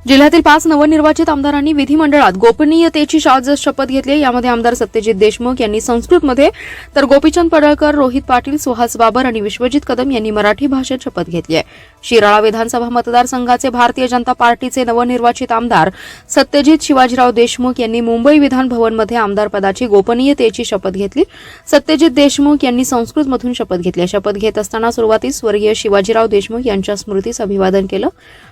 जिल्ह्यातील 5 नवनिर्वाचित आमदारांनी विधिमंडळात गोपनीयतेची शपथ घेतली। यामध्ये आमदार सत्यजित देशमुख यांनी संस्कृतमध्ये, तर गोपीचंद पडळकर, रोहित पाटील, सुहास बाबर आणि विश्वजित कदम यांनी मराठी भाषेत शपथ घेतली आहे। शिराळा विधानसभा मतदारसंघाचे भारतीय जनता पार्टीचे नवनिर्वाचित आमदार सत्यजित शिवाजीराव देशमुख यांनी मुंबई विधान भवनमध्ये आमदारपदाची गोपनीयतेची शपथ घेतली। सत्यजित देशमुख यांनी संस्कृतमधून शपथ घेतली। शपथ घेत असताना सुरुवातीस स्वर्गीय शिवाजीराव देशमुख यांच्या स्मृतीस अभिवादन केलं।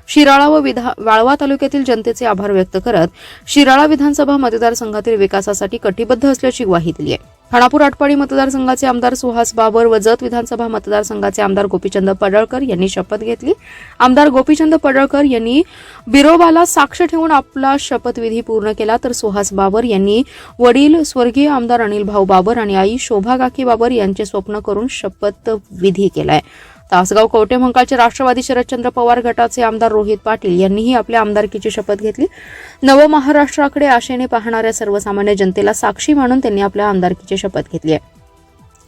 शिराळा व वाळवा तालुक्यातील जनतेचे आभार व्यक्त करत शिराळा विधानसभा मतदारसंघातील विकासासाठी कटिबद्ध असल्याची ग्वाही दिली आहे। खानापूर आटपाडी मतदारसंघाचे आमदार सुहास बाबर व जत विधानसभा मतदारसंघाचे आमदार गोपीचंद पडळकर यांनी शपथ घेतली। आमदार गोपीचंद पडळकर यांनी बिरोबाला साक्ष ठेवून आपला शपथविधी पूर्ण केला, तर सुहास बाबर यांनी वडील स्वर्गीय आमदार अनिल भाऊ बाबर आणि आई शोभा काकी बाबर यांचे स्वप्न करून शपथविधी केलाय। तासगाव कवठेमंकाळचे राष्ट्रवादी शरदचंद्र पवार गटाचे आमदार रोहित पाटील यांनीही आपल्या आमदारकीची शपथ घेतली। नव महाराष्ट्राकडे आशेने पाहणाऱ्या सर्वसामान्य जनतेला साक्षी मानून त्यांनी आपल्या आमदारकीची शपथ घेतली आहे।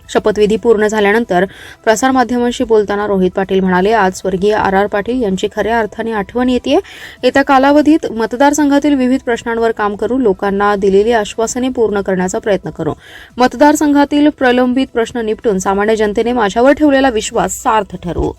शपथविधी पूर्ण झाल्यानंतर प्रसारमाध्यमांशी बोलताना रोहित पाटील म्हणाले, आज स्वर्गीय आर पाटील यांची खऱ्या अर्थाने आठवण येते। येत्या कालावधीत मतदारसंघातील विविध प्रश्नांवर काम करू, लोकांना दिलेली आश्वासने पूर्ण करण्याचा प्रयत्न करू। मतदारसंघातील प्रलंबित प्रश्न निपटून सामान्य जनतेने माझ्यावर ठेवलेला विश्वास सार्थ ठरवू।